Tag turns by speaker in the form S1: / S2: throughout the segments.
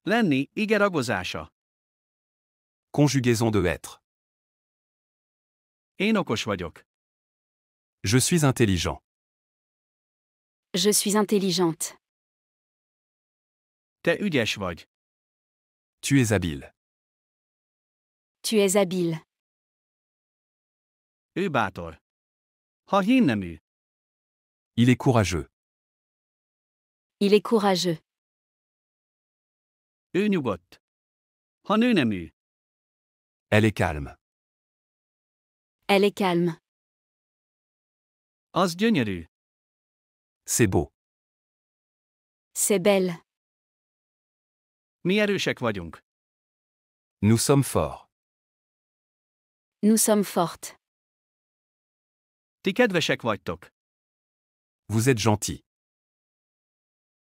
S1: Lenni, ige ragozása.
S2: Conjugaison de être.
S1: Én okos vagyok.
S2: Je suis intelligent.
S3: Je suis intelligente.
S1: Te ügyes vagy.
S2: Tu es habile.
S3: Tu es habile.
S1: Ő bátor. Ha hínnemű.
S2: Il est courageux.
S3: Il est courageux.
S1: Ő nyugodt. Ha nőnemű.
S2: Elle est calme.
S3: Elle est calme.
S1: Az gyönyörű.
S2: C'est beau.
S3: C'est belle.
S1: Mi erősek vagyunk.
S2: Nous sommes forts.
S3: Nous sommes fortes.
S1: Ti kedvesek vagytok.
S2: Vous êtes gentil.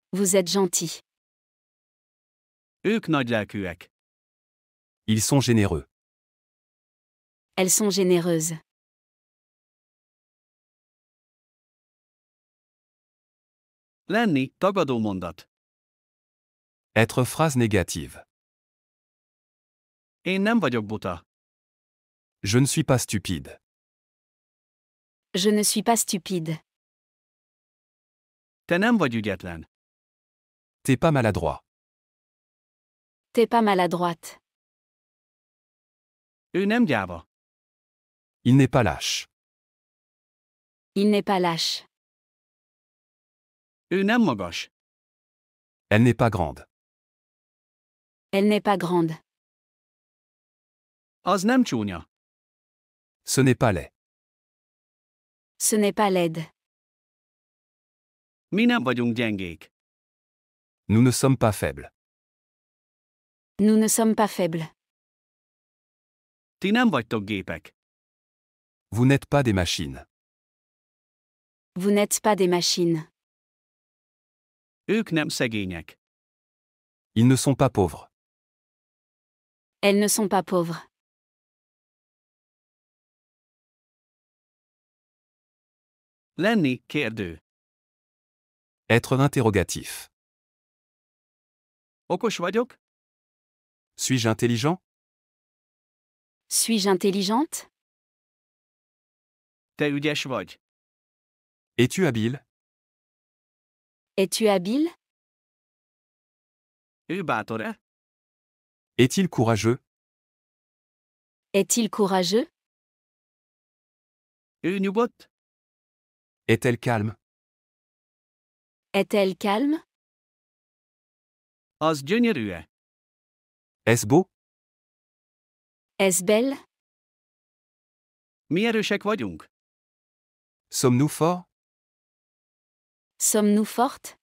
S3: Vous êtes gentil.
S1: Ők nagylelkűek.
S2: Ils sont généreux.
S3: Elles sont généreuses.
S1: Lenni, tagadó mondat.
S2: Être phrase négative.
S1: Én nem vagyok buta.
S2: Je ne suis pas stupide.
S3: Je ne suis pas stupide.
S1: Te nem vagy ügyetlen.
S2: T'es pas maladroit.
S3: T'es pas maladroite.
S1: Ő nem gyáva.
S2: Il n'est pas lâche.
S3: Il n'est pas lâche.
S1: Ő nem magas.
S2: Elle n'est pas grande.
S3: Elle n'est pas grande.
S1: Az nem csúnya.
S2: Ce n'est pas laid.
S3: Ce n'est pas laide.
S1: Mi nem vagyunk gyengék.
S2: Nous ne sommes pas faibles.
S3: Nous ne sommes pas faibles.
S1: Ti nem vagytok gépek.
S2: Vous n'êtes pas des machines.
S3: Vous n'êtes pas des machines.
S1: Ők nem szegények.
S2: Ils ne sont pas pauvres.
S3: Elles ne sont pas pauvres.
S1: Lenni, kérdő.
S2: Être interrogatif.
S1: Okos vagyok?
S2: Suis-je intelligent?
S3: Suis-je intelligente?
S1: Te ügyes vagy.
S2: Es-tu habile?
S3: Es-tu habile?
S1: Ő bátor-e?
S2: Est-il courageux?
S3: Est-il courageux?
S1: Ő nyugodt?
S2: Est-elle calme?
S3: Est-elle calme?
S1: Az gyönyörű-e?
S2: Est-ce beau?
S3: Est-ce belle?
S1: Mi erősek vagyunk?
S2: Sommes-nous forts?
S3: Sommes-nous fortes?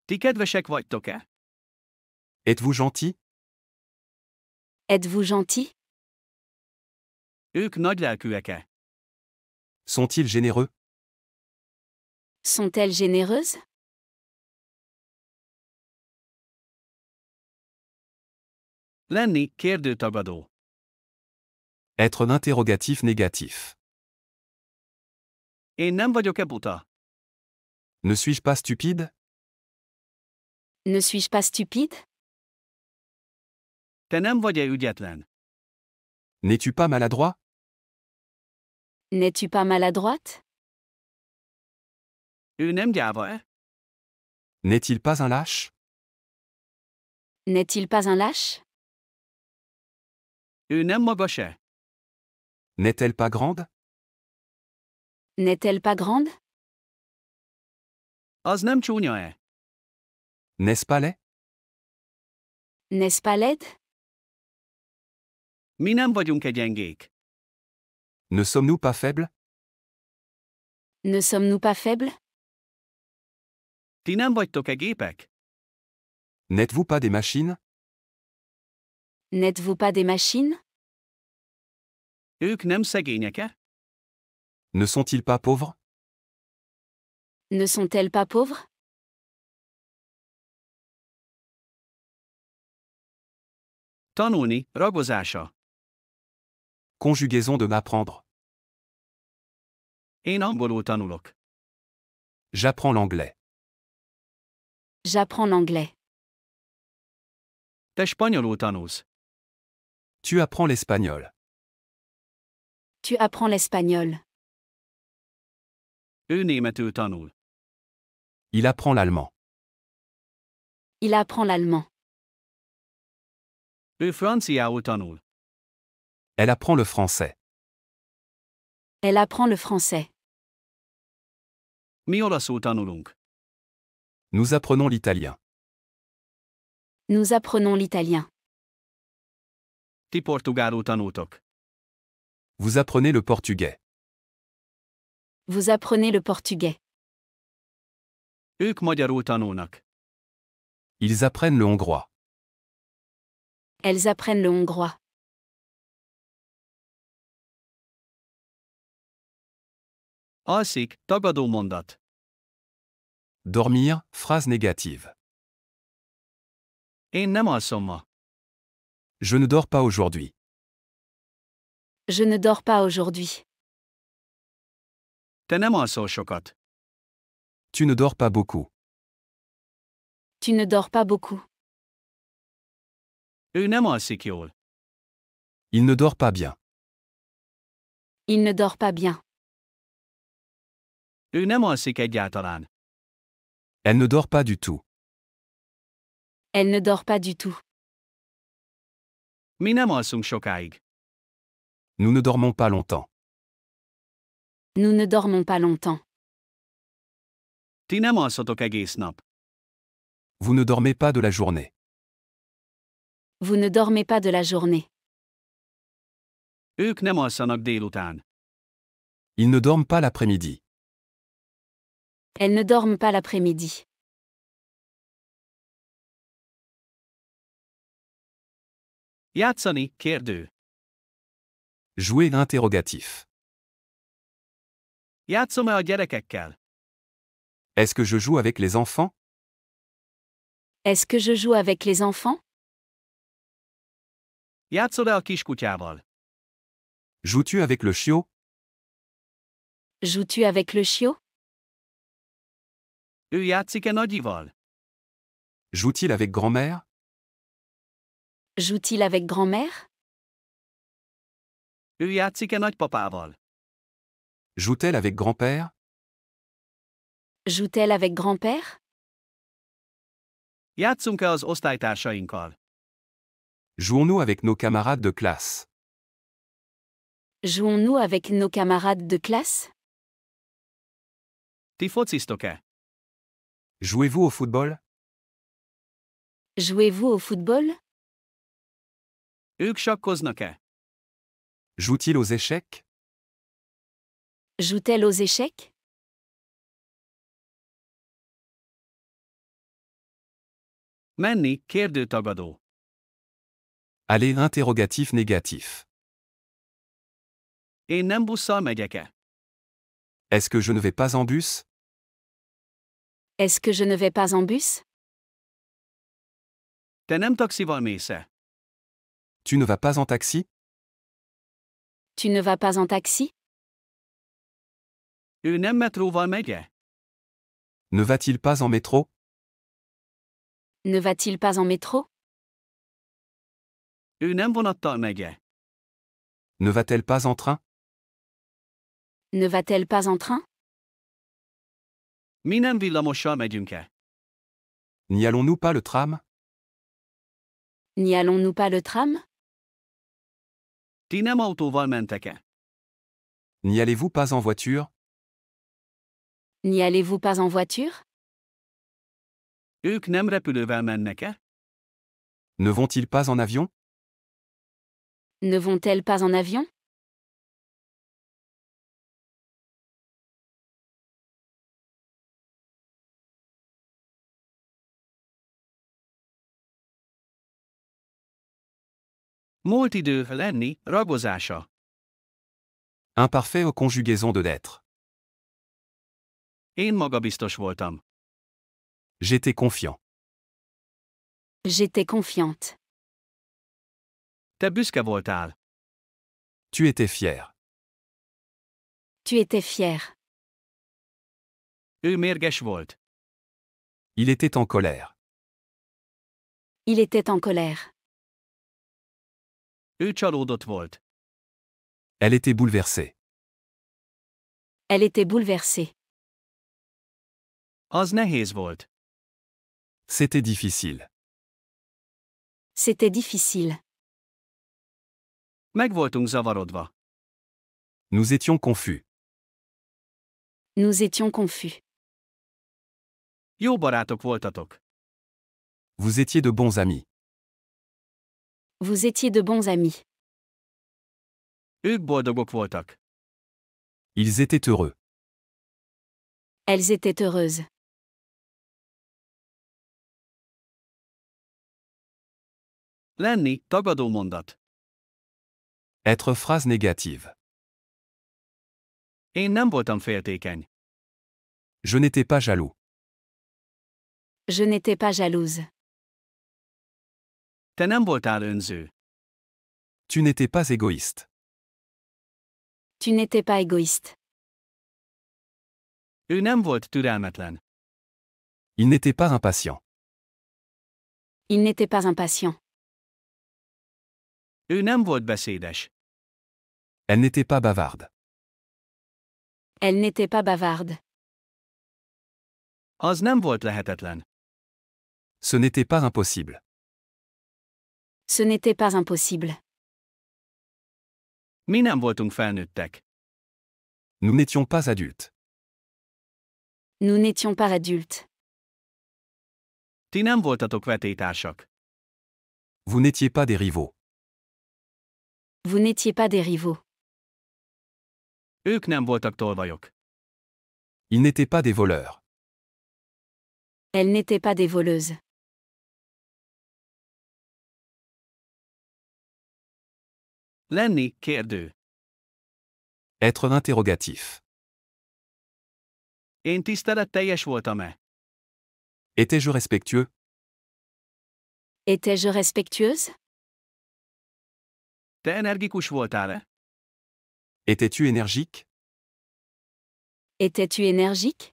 S1: Ti kedvesek vagytok-e?
S2: Êtes-vous gentil?
S3: Êtes-vous gentil?
S1: Ők nagylelkűek-e?
S2: Sont-ils généreux?
S3: Sont-elles généreuses?
S1: Lenni, kérdőtagadó.
S2: Être un interrogatif négatif.
S1: Én nem vagyok-e buta?
S2: Ne suis-je pas stupide?
S3: Ne suis-je pas stupide?
S1: Te nem vagy-e ügyetlen?
S2: N'es-tu pas maladroit?
S3: N'es-tu pas maladroite?
S1: Ő nem gyáva-e?
S2: N'est-il pas un lâche?
S3: N'est-il pas un lâche?
S1: Ő nem magas-e?
S2: N'est-elle pas grande?
S3: N'est-elle pas grande?
S1: Az nem csúnya-e?
S2: N'est-ce pas laid?
S3: N'est-ce pas laide?
S1: Mi nem vagyunk-e gyengék?
S2: Ne sommes-nous pas faibles?
S3: Ne sommes-nous pas faibles?
S1: Ti nem vagytok-e gépek?
S2: N'êtes-vous pas des machines?
S3: N'êtes-vous pas des machines?
S1: Ők nem szegények-e?
S2: Ne sont-ils pas pauvres?
S3: Ne sont-elles pas pauvres?
S1: Tanulni, ragozása.
S2: Conjugaison de m'apprendre.
S1: Én angolul tanulok.
S2: J'apprends l'anglais.
S3: J'apprends l'anglais.
S1: Te spanyolul tanulsz.
S2: Tu apprends l'espagnol.
S3: Tu apprends l'espagnol.
S1: Ő németül tanul.
S2: Il apprend l'allemand.
S3: Il apprend l'allemand.
S1: Ő franciául tanul.
S2: Elle apprend le français.
S3: Elle apprend le français.
S1: Mi olaszul tanulunk.
S2: Nous apprenons l'italien.
S3: Nous apprenons l'italien.
S1: Ti portugálul tanultok.
S2: Vous apprenez le portugais.
S3: Vous apprenez le portugais.
S1: Ők magyarul tanulnak.
S2: Ils apprennent le hongrois.
S3: Elles apprennent le hongrois.
S1: Alszik, tagadó mondat.
S2: Dormir, phrase négative.
S1: Én nem alszom ma.
S2: Je ne dors pas aujourd'hui.
S3: Je ne dors pas aujourd'hui.
S1: Te nem alszol sokat.
S2: Tu ne dors pas beaucoup.
S3: Tu ne dors pas beaucoup.
S1: Ő nem alszik jól.
S2: Il ne dort pas bien.
S3: Il ne dort pas bien.
S1: Ő nem alszik egyáltalán.
S2: Elle ne dort pas du tout.
S3: Elle ne dort pas du tout.
S1: Mi nem alszunk sokáig.
S2: Nous ne dormons pas longtemps.
S3: Nous ne dormons pas longtemps.
S1: Ti nem alszotok egész nap.
S2: Vous ne dormez pas de la journée.
S3: Vous ne dormez pas de la journée.
S1: Ők nem alszanak délután.
S2: Ils ne dorment pas l'après-midi.
S3: Elles ne dorment pas l'après-midi.
S1: Játszani, kérdő.
S2: Jouer interrogatif.
S1: Játszom-e a gyerekekkel?
S2: Est-ce que je joue avec les enfants?
S3: Est-ce que je joue avec les enfants?
S1: Játszol-e a kiskutyával?
S2: Joues-tu avec le chiot?
S3: Joues-tu avec le chiot?
S1: Ő játszik-e nagyival?
S2: Joue-t-il avec grand-mère?
S3: Joue-t-il avec grand-mère?
S1: Ő játszik-e nagypapával?
S2: Joue-t-elle avec grand-père?
S3: Joue-t-elle avec grand-père?
S1: Játszunk-e az osztálytársainkkal?
S2: Jouons-nous avec nos camarades de classe?
S3: Jouons-nous avec nos camarades de classe?
S1: Ti fociztok-e?
S2: Jouez-vous au football?
S3: Jouez-vous au football?
S1: Ők sakkoznak-e?
S2: Joue-t-il aux échecs?
S3: Joue-t-elle aux échecs?
S1: Menni, kérdőtagadó.
S2: Aller interrogatif négatif.
S1: Én nem busszal megyek-e?
S2: Est-ce que je ne vais pas en bus?
S3: Est-ce que je ne vais pas en bus?
S1: Te nem taxival mész-e?
S2: Tu ne vas pas en taxi?
S3: Tu ne vas pas en taxi?
S1: Ő nem metróval megy-e?
S2: Ne va-t-il pas en métro?
S3: Ne va-t-il pas en métro?
S1: Ő nem vonattal megy-e?
S2: Ne va-t-elle pas en train?
S3: Ne va-t-elle pas en train?
S1: Mi nem villamossal megyünk-e?
S2: N'y allons-nous pas le tram?
S3: N'y allons-nous pas le tram?
S1: Ti nem autóval mentek-e?
S2: N'y allez-vous pas en voiture?
S3: N'y allez-vous pas en voiture?
S1: Ők nem repülővel mennek-e?
S2: Ne vont-ils pas en avion?
S3: Ne vont-elles pas en avion?
S1: Múlt idő, lenni, ragozása.
S2: Imparfait aux conjugaisons de l'être.
S1: Én magabiztos voltam.
S2: J'étais confiant.
S3: J'étais confiante.
S1: Te büszke voltál.
S2: Tu étais fier.
S3: Tu étais fier.
S1: Ő mérges volt.
S2: Il était en colère.
S3: Il était en colère.
S1: Ő csalódott volt.
S2: Elle était bouleversée.
S3: Elle était bouleversée.
S1: Az nehéz volt.
S2: C'était difficile.
S3: C'était difficile.
S1: Meg voltunk zavarodva.
S2: Nous étions confus.
S3: Nous étions confus.
S1: Jó barátok voltatok.
S2: Vous étiez de bons amis.
S3: Vous étiez de bons amis.
S1: Ők boldogok voltak.
S2: Ils étaient heureux.
S3: Elles étaient heureuses.
S1: Lenni, tagadó mondat.
S2: Être phrase négative.
S1: Én nem voltam féltékeny.
S2: Je n'étais pas jaloux.
S3: Je n'étais pas jalouse.
S1: Te nem voltál önző.
S2: Tu n'étais pas égoïste.
S3: Tu n'étais pas égoïste.
S1: Ő nem volt türelmetlen.
S2: Il n'était pas impatient.
S3: Il n'était pas impatient.
S1: Ő nem volt beszédes.
S2: Elle n'était pas bavarde.
S3: Elle n'était pas bavarde.
S1: Az nem volt lehetetlen.
S2: Ce n'était pas impossible.
S3: Ce n'était pas impossible.
S1: Mi nem voltunk felnőttek.
S2: Nous n'étions pas adultes.
S3: Nous n'étions pas adultes.
S1: Ti nem voltatok vetétársak.
S2: Vous n'étiez pas des rivaux.
S3: Vous n'étiez pas des rivaux.
S1: Ők nem voltak tolvajok.
S2: Ils n'étaient pas des voleurs.
S3: Elles n'étaient pas des voleuses.
S1: Lenni, kérdő.
S2: Être interrogatif.
S1: Én tiszteletteljes voltam-e?
S2: Étais-je respectueux?
S3: Étais-je respectueuse?
S1: Te energikus voltál-e?
S2: Étais-tu énergique?
S3: Étais-tu énergique?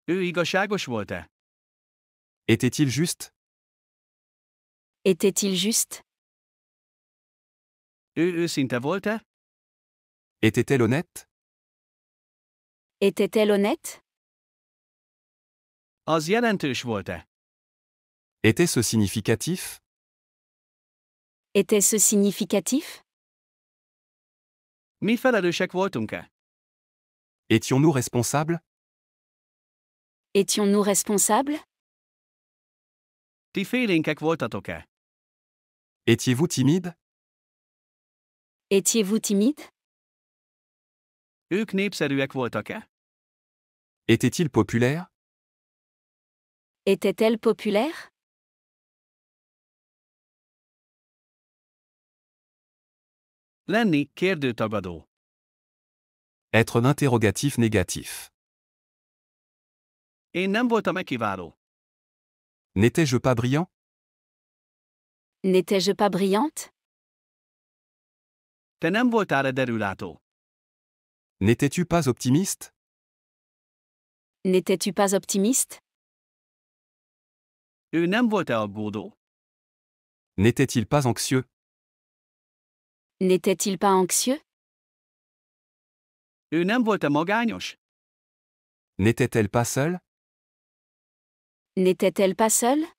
S1: Ő igazságos volt-e?
S2: Était-il juste?
S3: Était-il juste?
S1: Ő őszinte volt-e?
S2: Était-elle honnête?
S3: Était-elle honnête?
S1: Az jelentős volt-e?
S2: Était-ce significatif?
S3: Était-ce significatif?
S1: Mi felelősek voltunk-e?
S2: Étions-nous responsables?
S3: Étions-nous responsables?
S1: Ti félénkek voltatok-e?
S2: Étiez-vous timide?
S3: Étiez-vous timide?
S1: Ők népszerűek voltak-e?
S2: Était-il populaire?
S3: Était-elle populaire?
S1: Lenni, kérdőtagadó.
S2: Être un interrogatif négatif.
S1: Én nem voltam-e kiváló?
S2: N'étais-je pas brillant?
S3: N'étais-je pas brillante?
S1: Te nem voltál-e derülátó?
S2: N'étais-tu pas optimiste?
S3: N'étais-tu pas optimiste?
S1: Ő nem volt-e aggódó?
S2: N'était-il pas anxieux?
S3: N'était-il pas anxieux?
S1: Ő nem volt-e magányos?
S2: N'était-elle pas seule?
S3: N'était-elle pas seule?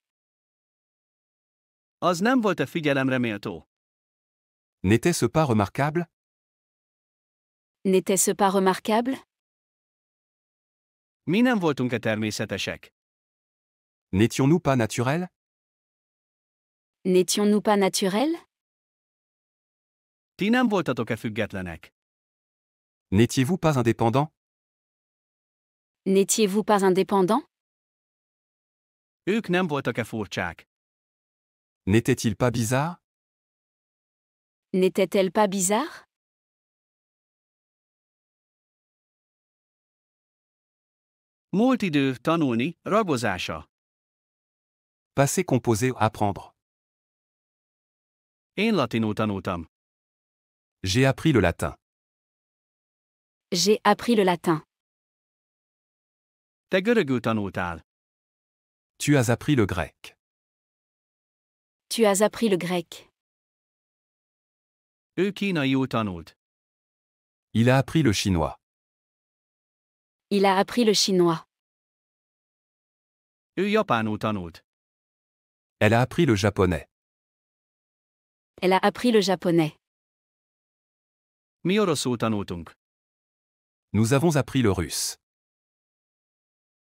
S1: Az nem volt-e figyelemre méltó?
S2: N'était-ce pas remarquable?
S3: N'était-ce pas remarquable?
S1: Mi nem voltunk-e természetesek?
S2: N'étions-nous pas naturels?
S3: N'étions-nous pas naturels?
S1: Ti nem voltatok-e függetlenek?
S2: N'étiez-vous pas indépendant?
S3: N'étiez-vous pas indépendant?
S1: Ők nem voltak-e furcsák?
S2: N'était-il pas bizarre?
S3: N'était-elle pas bizarre?
S1: Múlt idő, tanulni, ragozása.
S2: Passé composé apprendre.
S1: Én latinul tanultam.
S2: J'ai appris le latin.
S3: J'ai appris le latin.
S1: Te görögül tanultál.
S2: Tu as appris le grec.
S3: Tu as appris le grec.
S1: Ő kínaiul tanult.
S2: Il a appris le chinois.
S3: Il a appris le chinois.
S1: Ő japánul tanult.
S2: Elle a appris le japonais.
S3: Elle a appris le japonais.
S1: Mi oroszul tanultunk.
S2: Nous avons appris le russe.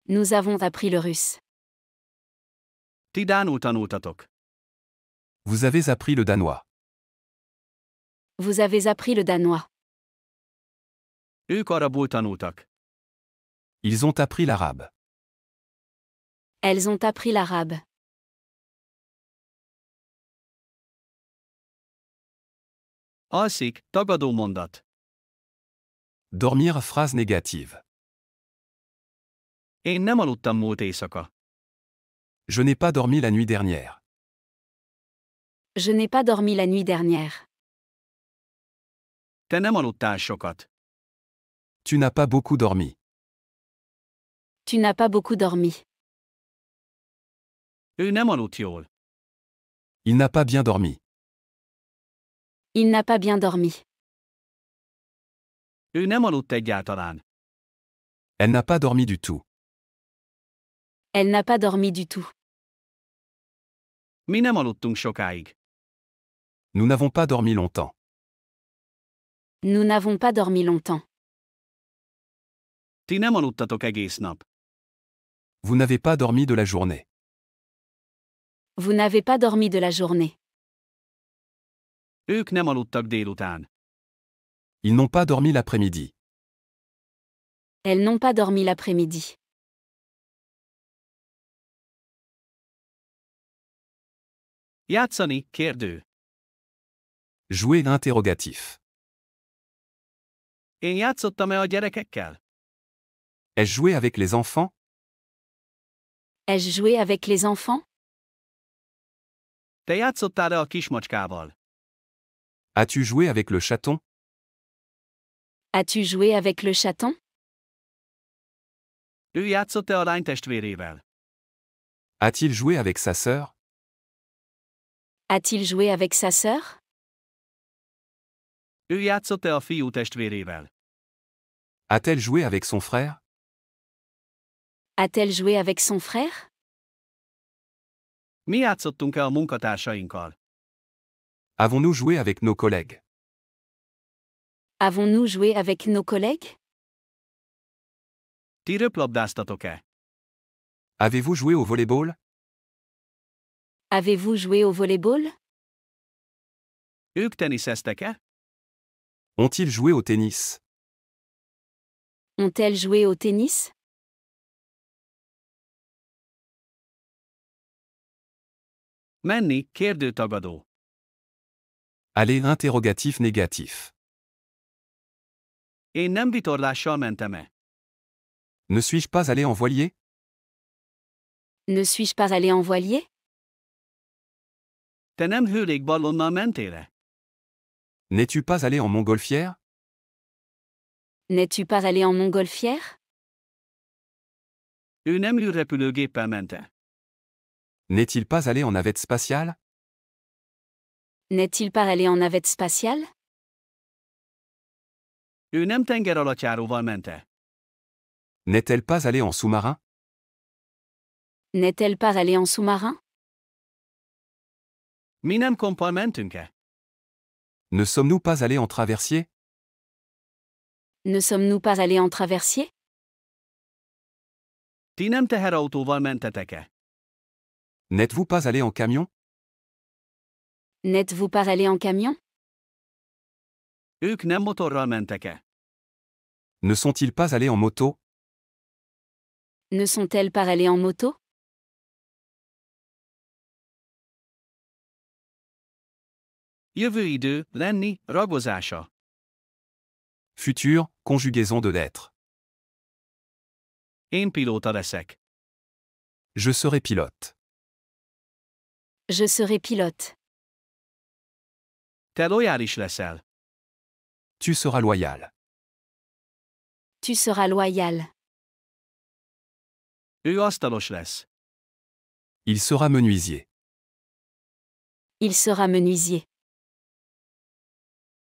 S3: Nous avons appris le russe.
S1: Ti dánul tanultatok.
S2: Vous avez appris le danois.
S3: Vous avez appris le danois.
S1: Ők arabul tanultak.
S2: Ils ont appris l'arabe.
S3: Elles ont appris l'arabe.
S1: Alszik, tagadó mondat.
S2: Dormir, phrase négative.
S1: Én nem aludtam múlt éjszaka.
S2: Je n'ai pas dormi la nuit dernière.
S3: Je n'ai pas dormi la nuit dernière.
S1: Te nem aludtál sokat.
S2: Tu n'as pas beaucoup dormi.
S3: Tu n'as pas beaucoup dormi.
S1: Ő nem aludt jól.
S2: Il n'a pas bien dormi.
S3: Il n'a pas bien dormi.
S1: Ő nem aludt egyáltalán.
S2: Elle n'a pas dormi du tout.
S3: Elle n'a pas dormi du tout.
S1: Mi nem aludtunk sokáig.
S2: Nous n'avons pas dormi longtemps.
S3: Nous n'avons pas dormi longtemps.
S1: Ti nem aludtatok egész nap.
S2: Vous n'avez pas dormi de la journée.
S3: Vous n'avez pas dormi de la journée.
S1: Ők nem aludtak délután.
S2: Ils n'ont pas dormi l'après-midi.
S3: Elles n'ont pas dormi l'après-midi.
S1: Játszani, kérdő.
S2: Jouer interrogatif.
S1: Én játszottam-e a gyerekekkel?
S2: Ai-je joué avec les enfants?
S3: Ai-je joué avec les enfants?
S1: Te játszottál-e a kismacskával?
S2: As-tu joué avec le chaton?
S3: As-tu joué avec le chaton?
S1: Ő játszott-e a lánytestvérével?
S2: A-t-il joué avec sa sœur?
S3: A-t-il joué avec sa sœur?
S1: Ő játszott-e a fiú testvérével?
S2: A-t-elle joué avec son frère?
S3: A-t-elle joué avec son frère?
S1: Mi játszottunk-e a munkatársainkkal?
S2: Avons-nous joué avec nos collègues?
S3: Avons-nous joué avec nos collègues?
S1: Ti röplabdáztatok-e?
S2: Avez-vous joué au volleyball?
S3: Avez-vous joué au volleyball?
S1: Ők teniszeztek-e?
S2: Ont-ils joué au tennis?
S3: Ont-elles joué au tennis?
S1: Menni, kérdőtagadó.
S2: Aller interrogatif négatif.
S1: Én nem vitorlással mentem-e?
S2: Ne suis-je pas allé en voilier?
S3: Ne suis-je pas allé en voilier?
S1: Te nem hőlégballonnal mentél-e?
S2: N'es-tu pas allé en montgolfière?
S3: N'es-tu pas allé en montgolfière?
S1: Ő nem űrrepülőgéppel ment-e?
S2: N'est-il pas allé en navette spatiale?
S3: N'est-il pas allé en navette spatiale?
S1: Ő nem tengeralattjáróval ment-e?
S2: N'est-elle pas allée en sous-marin?
S3: N'est-elle pas allée en sous-marin?
S1: Mi nem kompal mentünk-e?
S2: Ne sommes-nous pas allés en traversier?
S3: Ne sommes-nous pas allés en traversier?
S1: Ti nem teherautóval mentetek-e?
S2: N'êtes-vous pas allé en camion?
S3: N'êtes-vous pas allé en camion?
S1: Ők nem motorral mentek-e?
S2: Ne sont-ils pas allés en moto?
S3: Ne sont-elles pas allées en moto?
S1: Jövő idő, lenni, ragozása.
S2: Futur, conjugaison de l'être.
S1: Én pilóta leszek.
S2: Je serai pilote.
S3: Je serai pilote.
S1: Te lojális leszel.
S2: Tu seras loyal.
S3: Tu seras loyal.
S1: Ő asztalos lesz.
S2: Il sera menuisier.
S3: Il sera menuisier.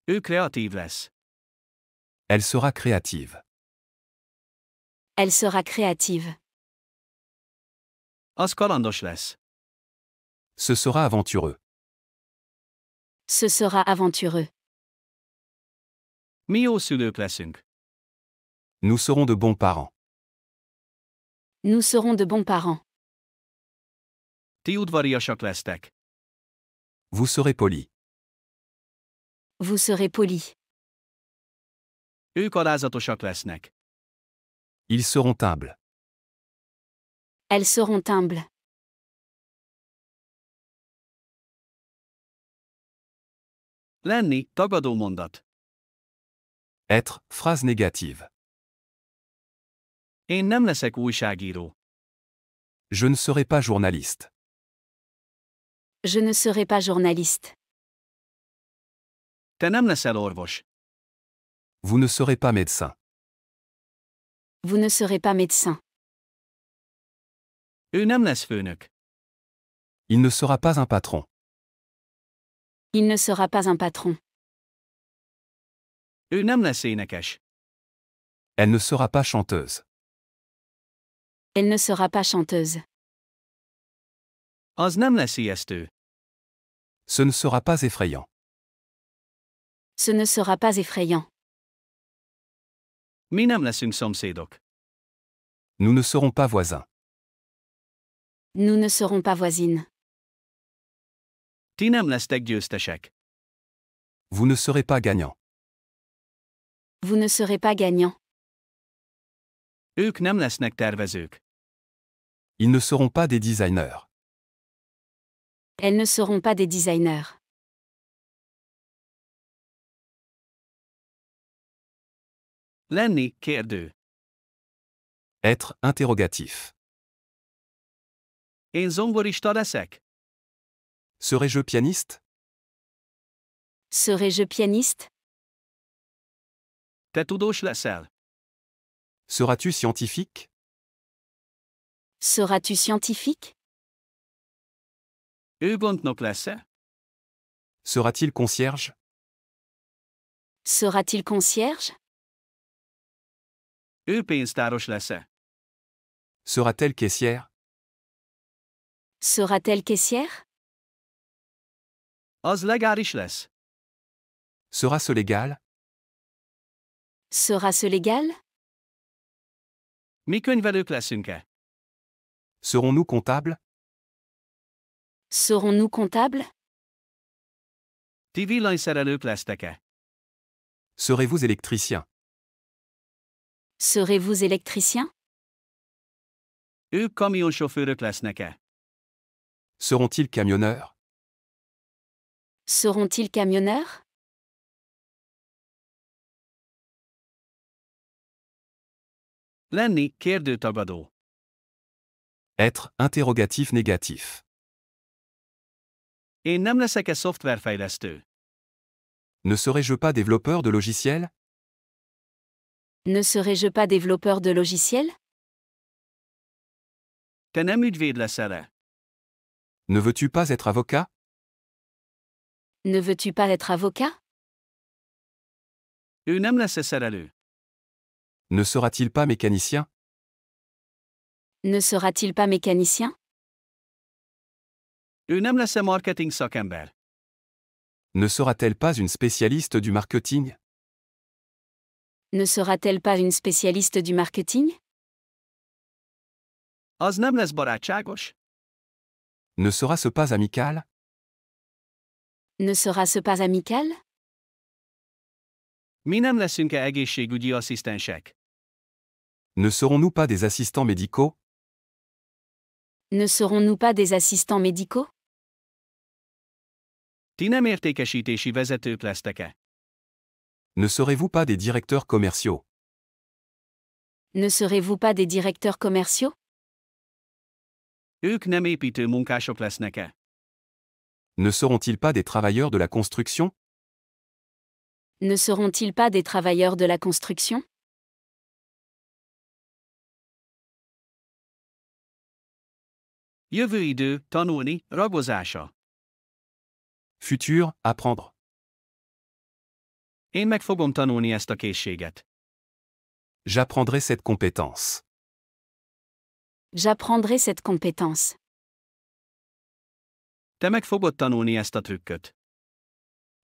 S1: Ő kreatív lesz.
S2: Elle sera créative.
S3: Elle sera créative.
S1: Az kalandos lesz.
S2: Ce sera aventureux.
S3: Ce sera aventureux.
S1: Mi jó szülők leszünk.
S2: Nous serons de bons parents.
S3: Nous serons de bons parents.
S1: Ti udvariasak lesztek.
S2: Vous serez polis.
S3: Vous serez polis.
S1: Ők alázatosak lesznek.
S2: Ils seront humbles.
S3: Elles seront humbles.
S1: Lenni, tagadó mondat.
S2: Être, phrase négative.
S1: Én nem leszek újságíró.
S2: Je ne serai pas journaliste.
S3: Je ne serai pas journaliste.
S1: Te nem leszel orvos.
S2: Vous ne serez pas médecin.
S3: Vous ne serez pas médecin.
S1: Ő nem lesz főnök.
S2: Il ne sera pas un patron.
S3: Il ne sera pas un patron.
S1: Ő nem lesz énekes.
S2: Elle ne sera pas chanteuse.
S3: Elle ne sera pas chanteuse.
S1: Az nem lesz ijesztő.
S2: Ce ne sera pas effrayant.
S3: Ce ne sera pas effrayant.
S1: Mi nem leszünk szomszédok.
S2: Nous ne serons pas voisins.
S3: Nous ne serons pas voisines.
S1: Ti nem lesztek győztesek.
S2: Vous ne serez pas gagnant.
S3: Vous ne serez pas gagnant.
S1: Ők nem lesznek tervezők.
S2: Ils ne seront pas des designers.
S3: Elles ne seront pas des designers.
S1: Lenni, kérdő.
S2: Être, interrogatif.
S1: Én zongorista leszek?
S2: Serai-je pianiste?
S3: Serai-je pianiste?
S1: Te tudós leszel?
S2: Seras-tu scientifique?
S3: Seras-tu scientifique?
S1: Ő gondnok lesz-e?
S2: Sera-t-il concierge?
S3: Sera-t-il concierge?
S1: Ő pénztáros lesz-e?
S2: Sera-t-elle caissière?
S3: Sera-t-elle caissière?
S1: Az legális lesz?
S2: Sera-ce légal?
S3: Sera-ce légal?
S1: Mi könyvelők leszünk-e?
S2: Serons-nous comptables?
S3: Serons-nous comptables?
S1: Ti villanyszerelők lesztek-e?
S2: Serez-vous électricien?
S3: Serez-vous électricien?
S1: Ők kamionsofőrök lesznek-e?
S2: Seront-ils camionneurs?
S3: Seront-ils camionneurs?
S1: Lenni, kérdőtagadó.
S2: Être, interrogatif négatif.
S1: Én nem leszek-e szoftverfejlesztő?
S2: Ne serai-je pas développeur de logiciels?
S3: Ne serai-je pas développeur de logiciels?
S1: Te nem ügyvéd leszel-e?
S2: Ne veux-tu pas être avocat?
S3: Ne veux-tu pas être avocat?
S1: Ő nem lesz-e szerelő?
S2: Ne sera-t-il pas mécanicien?
S3: Ne sera-t-il pas mécanicien?
S1: Ő nem lesz-e marketing szakember?
S2: Ne sera-t-elle pas une spécialiste du marketing?
S3: Ne sera-t-elle pas une spécialiste du marketing?
S1: Az nem lesz barátságos?
S2: Ne sera-ce pas amical?
S3: Ne sera-ce pas amical?
S1: Mi nem leszünk-e egészségügyi asszisztensek?
S2: Ne serons-nous pas des assistants médicaux?
S3: Ne serons-nous pas des assistants médicaux?
S1: Ti nem értékesítési vezetők lesztek-e?
S2: Ne serez-vous pas des directeurs commerciaux?
S3: Ne serez-vous pas des directeurs commerciaux?
S1: Ők nem építő munkások lesznek-e?
S2: Ne seront-ils pas des travailleurs de la construction?
S3: Ne seront-ils pas des travailleurs de la construction?
S1: Jövőidő, tanulni, ragozása.
S2: Futur, apprendre.
S1: Én meg fogom tanulni ezt a készséget.
S2: J'apprendrai cette compétence.
S3: J'apprendrai cette compétence.
S1: Te meg fogod tanulni ezt a trükköt.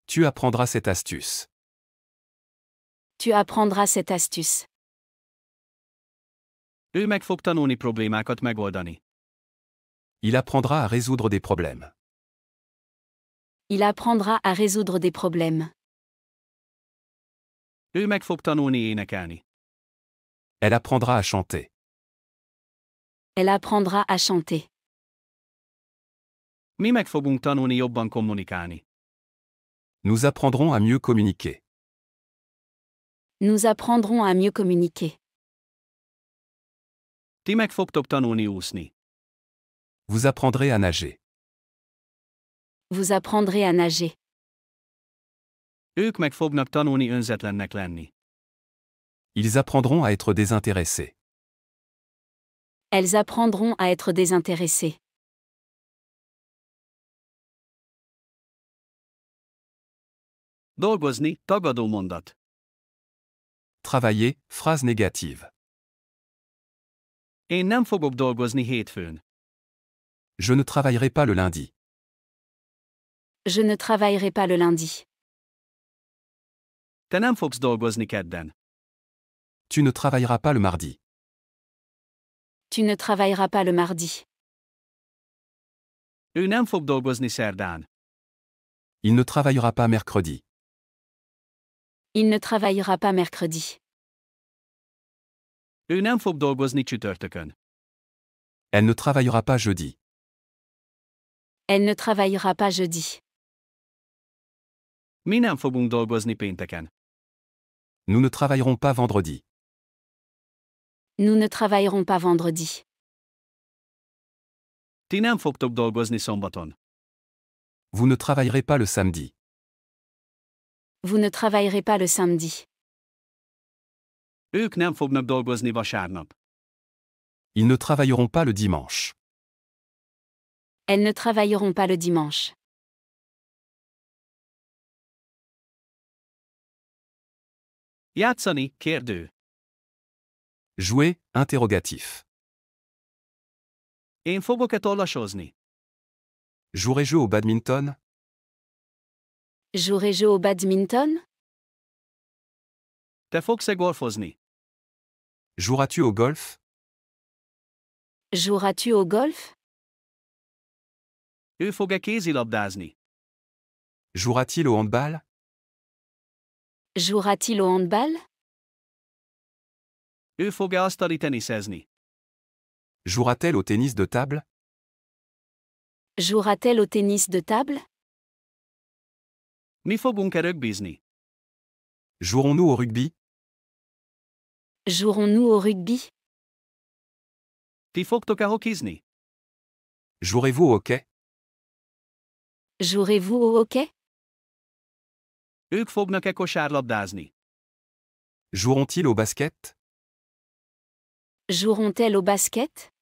S2: Tu apprendras cette astuce.
S3: Tu apprendras cette astuce.
S1: Ő meg fog tanulni problémákat megoldani.
S2: Il apprendra à résoudre des problèmes.
S3: Il apprendra à résoudre des problèmes.
S1: Ő meg fog tanulni énekelni.
S2: Elle apprendra à chanter.
S3: Elle apprendra à chanter.
S1: Mi meg fogunk tanulni jobban kommunikálni.
S2: Nous apprendrons à mieux communiquer.
S3: Nous apprendrons à mieux communiquer.
S1: Ti meg fogtok tanulni úszni.
S2: Vous apprendrez à nager.
S3: Vous apprendrez à nager.
S1: Ők meg fognak tanulni önzetlennek lenni.
S2: Ils apprendront à être désintéressés.
S3: Elles apprendront à être désintéressées.
S1: Dolgozni, tagadó mondat.
S2: Travailler, phrase négative.
S1: Én nem fogok dolgozni hétfőn.
S2: Je ne travaillerai pas le lundi.
S3: Je ne travaillerai pas le lundi.
S1: Te nem fogsz dolgozni kedden.
S2: Tu ne travailleras pas le mardi.
S3: Tu ne travailleras pas le mardi.
S1: Ő nem fog dolgozni szerdán.
S2: Il ne travaillera pas mercredi.
S3: Il ne travaillera pas mercredi.
S1: Ő nem fog dolgozni csütörtökön.
S2: Elle ne travaillera pas jeudi.
S3: Elle ne travaillera pas jeudi.
S1: Mi nem fogunk dolgozni pénteken.
S2: Nous ne travaillerons pas vendredi.
S3: Nous ne travaillerons pas vendredi.
S1: Ti nem fogtok dolgozni szombaton.
S2: Vous ne travaillerez pas le samedi.
S3: Vous ne travaillerez pas le samedi.
S1: Ők nem fognak dolgozni vasárnap.
S2: Ils ne travailleront pas le dimanche.
S3: Elles ne travailleront pas le dimanche.
S1: Játszani, kérdő.
S2: Jouer, interrogatif.
S1: Én fogok-e tollasozni?
S2: Jouerai-je au badminton?
S3: Jouerai-je au badminton?
S1: Te fogsz-e golfozni?
S2: Joueras-tu au golf?
S3: Joueras-tu au golf?
S1: Ő fog-e kézilabdázni?
S2: Jouera-t-il au handball?
S3: Jouera-t-il au handball?
S1: Ő fog-e asztali teniszezni?
S2: Jouera-t-elle au tennis de table?
S3: Jouera-t-elle au tennis de table?
S1: Mi fogunk-e rögbizni?
S2: Jouerons-nous au rugby?
S3: Jouerons-nous au rugby?
S1: Ti fogtok-e hokizni?
S2: Jouerez-vous au hockey?
S3: Jouerez-vous au hockey?
S1: Ők fognak-e kosárlabdázni?
S2: Joueront-ils au basket?
S3: Joueront-elles au basket?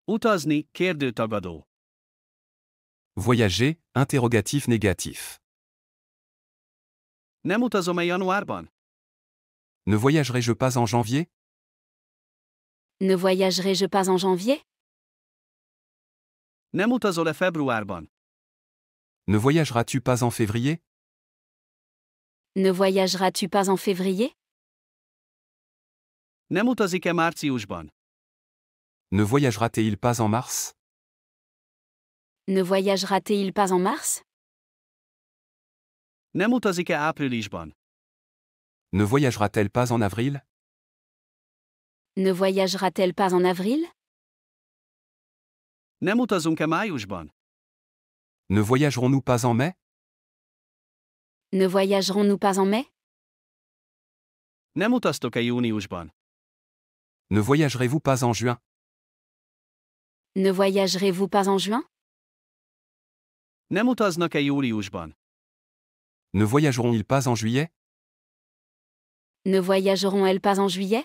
S1: Utazni, kérdőtagadó.
S2: Voyager, interrogatif négatif.
S1: Nem utazom-e januárban?
S2: Ne voyagerai-je pas en janvier?
S3: Ne voyagerai-je pas en janvier?
S1: Nem utazol-e februárban?
S2: Ne voyageras-tu pas en février?
S3: Ne voyageras-tu pas en février?
S1: Nem utazik-e márciusban?
S2: Ne voyagera-t-il pas en mars?
S3: Ne voyagera-t-il pas en mars?
S1: Nem utazik-e áprilisban?
S2: Ne voyagera-t-elle pas en avril?
S3: Ne voyagera-t-elle pas en avril?
S1: Nem utazunk-e májusban?
S2: Ne voyagerons-nous pas en mai?
S3: Ne voyagerons-nous pas en mai?
S1: Nem utaztok-e júniusban?
S2: Ne voyagerez-vous pas en juin?
S3: Ne voyagerez-vous pas en juin?
S1: Nem utaznak-e júliusban?
S2: Ne voyageront-ils pas en juillet?
S3: Ne voyageront-elles pas en juillet?